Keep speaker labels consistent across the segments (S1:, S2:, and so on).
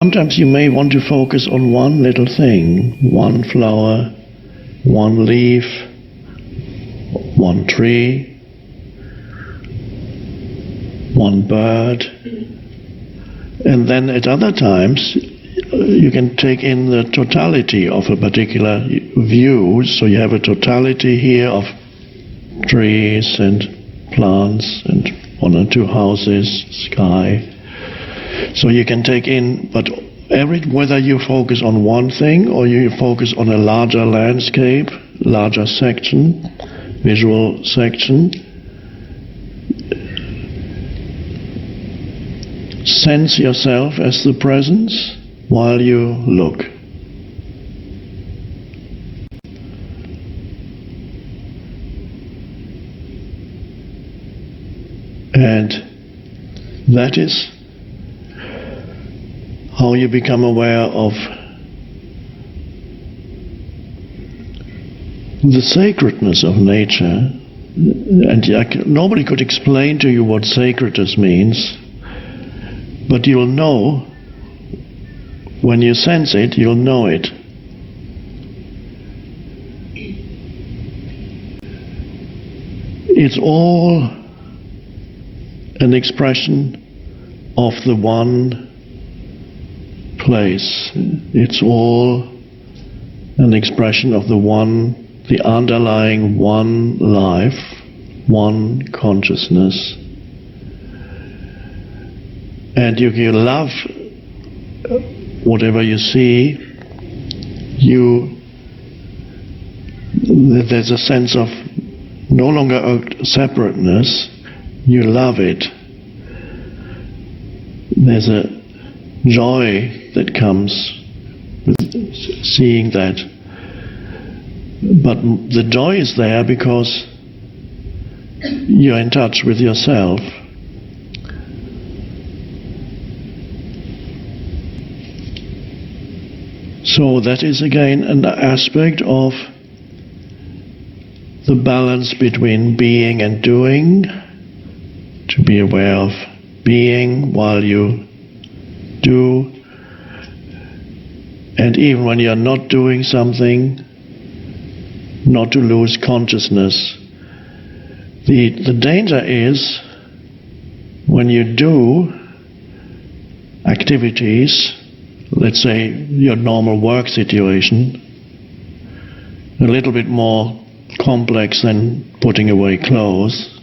S1: Sometimes you may want to focus on one little thing, one flower, one leaf, one tree, one bird, and then at other times you can take in the totality of a particular view, so you have a totality here of trees and plants and one or two houses, sky. So you can take in, but whether you focus on one thing or you focus on a larger landscape, larger section, visual section, sense yourself as the presence while you look. And that is how you become aware of the sacredness of nature. And nobody could explain to you what sacredness means, but you'll know, when you sense it, you'll know it. It's all an expression of the one place. It's all an expression of the one, the underlying one life, one consciousness. And you love whatever you see, there's a sense of no longer a separateness, you love it. There's a joy that comes with seeing that. But the joy is there because you're in touch with yourself. So that is again an aspect of the balance between being and doing, to be aware of being while you do, and even when you are not doing something, not to lose consciousness. The danger is when you do activities, let's say your normal work situation, a little bit more complex than putting away clothes.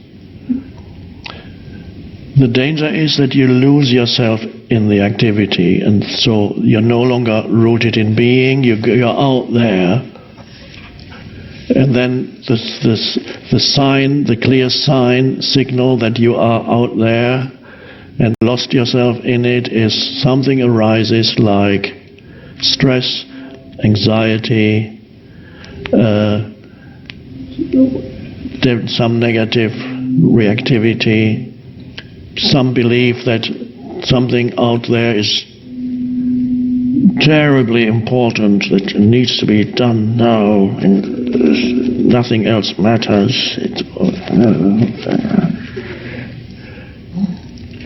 S1: The danger is that you lose yourself in the activity, and so you're no longer rooted in being, you're out there, and then the sign, the clear signal that you are out there and lost yourself in it is something arises like stress, anxiety, some negative reactivity, some belief that something out there is terribly important, that it needs to be done now, and nothing else matters.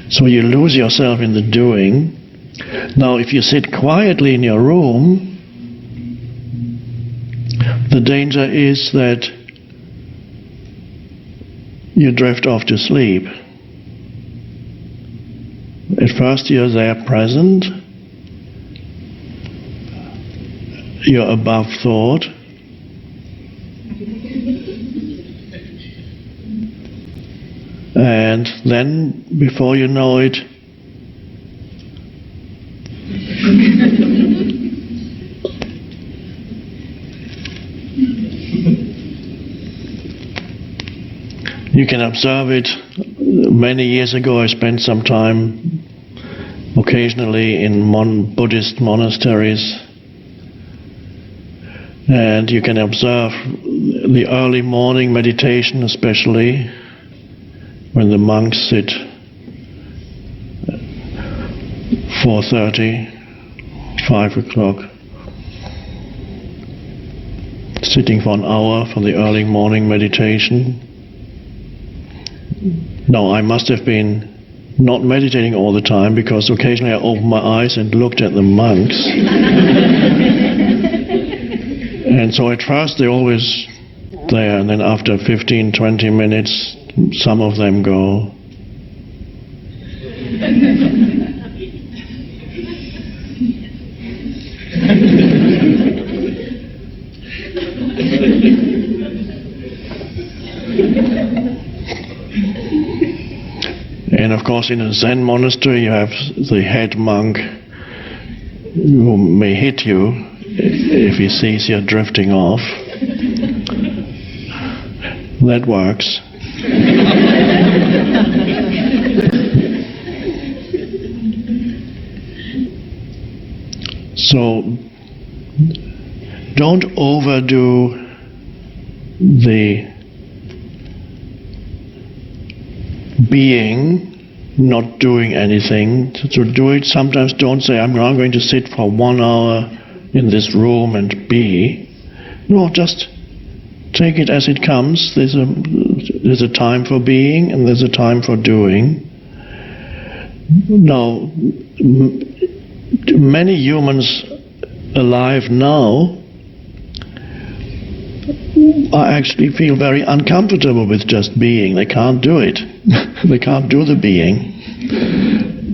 S1: So you lose yourself in the doing. Now if you sit quietly in your room, the danger is that you drift off to sleep. At first you're there present, you're above thought, and then before you know it, you can observe it. Many years ago I spent some time occasionally in Buddhist monasteries, and you can observe the early morning meditation, especially when the monks sit 4:30, 5 o'clock, sitting for an hour for the early morning meditation. No, I must have been not meditating all the time, because occasionally I opened my eyes and looked at the monks. And so at first they're always there, and then after 15, 20 minutes, some of them go. And of course in a Zen monastery you have the head monk who may hit you if he sees you're drifting off. That works. So don't overdo the being, not doing anything. To do it, sometimes don't say, I'm now going to sit for 1 hour in this room and be. No, just take it as it comes. There's a time for being and there's a time for doing. Now, many humans alive now actually feel very uncomfortable with just being. They can't do it. They can't do the being.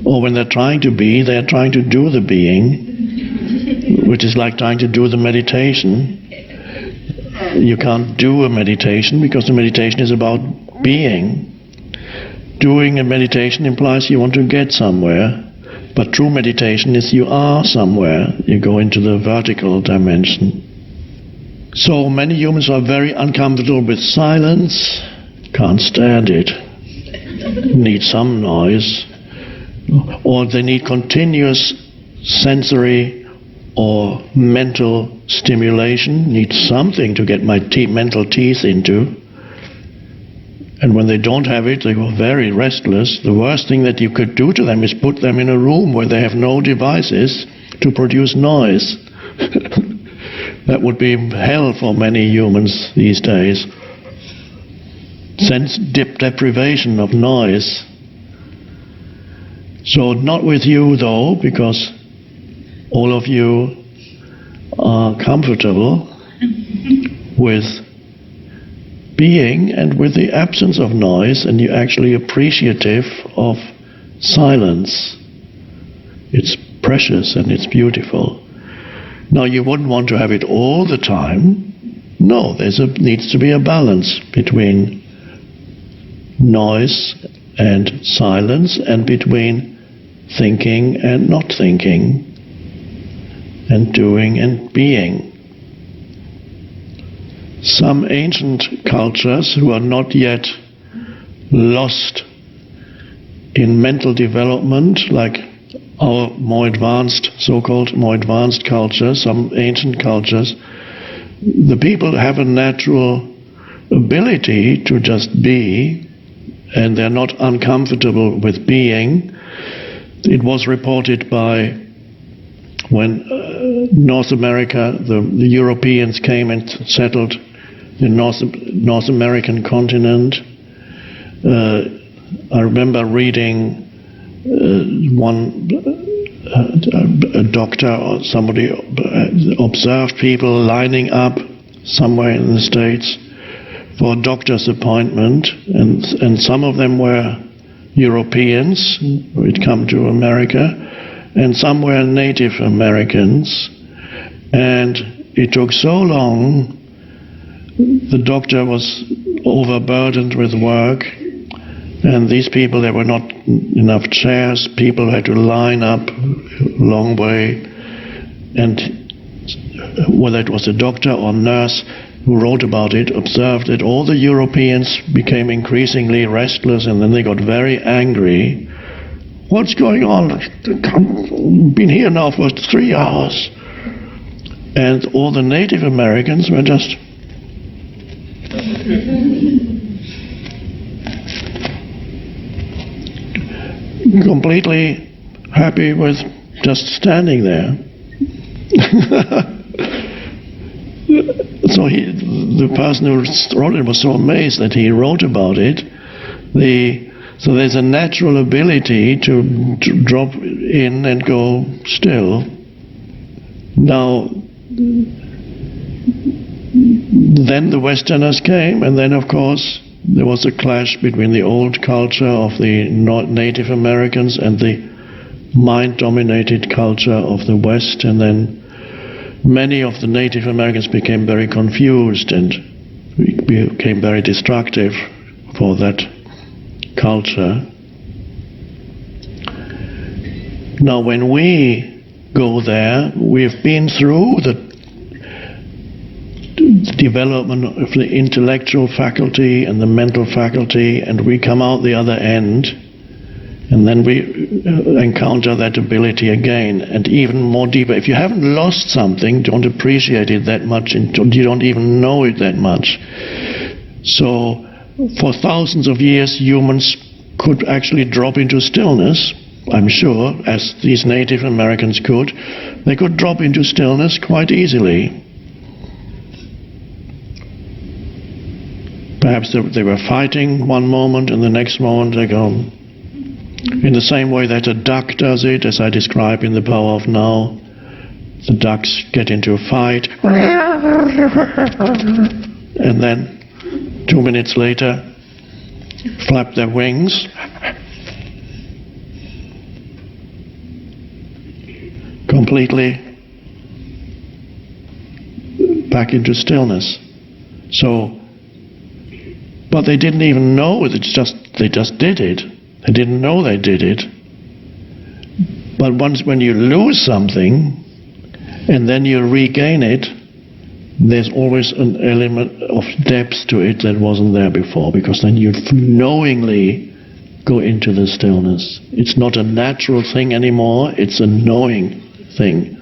S1: Or when they're trying to be, they're trying to do the being, which is like trying to do the meditation. You can't do a meditation because the meditation is about being. Doing a meditation implies you want to get somewhere, but true meditation is you are somewhere. You go into the vertical dimension. So many humans are very uncomfortable with silence, can't stand it, need some noise, or they need continuous sensory or mental stimulation, need something to get my mental teeth into. And when they don't have it, they go very restless. The worst thing that you could do to them is put them in a room where they have no devices to produce noise. That would be hell for many humans these days. Sense deprivation of noise. So not with you though, because all of you are comfortable with being and with the absence of noise, and you're actually appreciative of silence. It's precious and it's beautiful. Now you wouldn't want to have it all the time. No, needs to be a balance between noise and silence, and between thinking and not thinking, and doing and being. Some ancient cultures who are not yet lost in mental development, like our more advanced, so-called more advanced cultures, some ancient cultures, the people have a natural ability to just be, and they're not uncomfortable with being. It was reported by when North America, the Europeans came and settled the North American continent. I remember reading a doctor or somebody observed people lining up somewhere in the States for a doctor's appointment, and some of them were Europeans who had come to America, and some were Native Americans. And it took so long, the doctor was overburdened with work, and these people, there were not enough chairs, people had to line up a long way, and whether it was a doctor or nurse who wrote about it, observed that all the Europeans became increasingly restless, and then they got very angry. What's going on? I've been here now for 3 hours. And all the Native Americans were just completely happy with just standing there. So the person who wrote it was so amazed that he wrote about it. So there's a natural ability to drop in and go still. Now, then the Westerners came, and then of course there was a clash between the old culture of the Native Americans and the mind-dominated culture of the West, and then many of the Native Americans became very confused and became very destructive for that culture. Now when we go there, we've been through the development of the intellectual faculty and the mental faculty, and we come out the other end, and then we encounter that ability again, and even more deeper. If you haven't lost something, don't appreciate it that much, and you don't even know it that much. So for thousands of years humans could actually drop into stillness, I'm sure, as these Native Americans could. They could drop into stillness quite easily. Perhaps they were fighting one moment, and the next moment they go. In the same way that a duck does it, as I describe in The Power of Now. The ducks get into a fight, and then 2 minutes later flap their wings, completely back into stillness. So, but they didn't even know, they just did it. They didn't know they did it. But when you lose something and then you regain it, there's always an element of depth to it that wasn't there before, because then you knowingly go into the stillness. It's not a natural thing anymore, it's a knowing thing.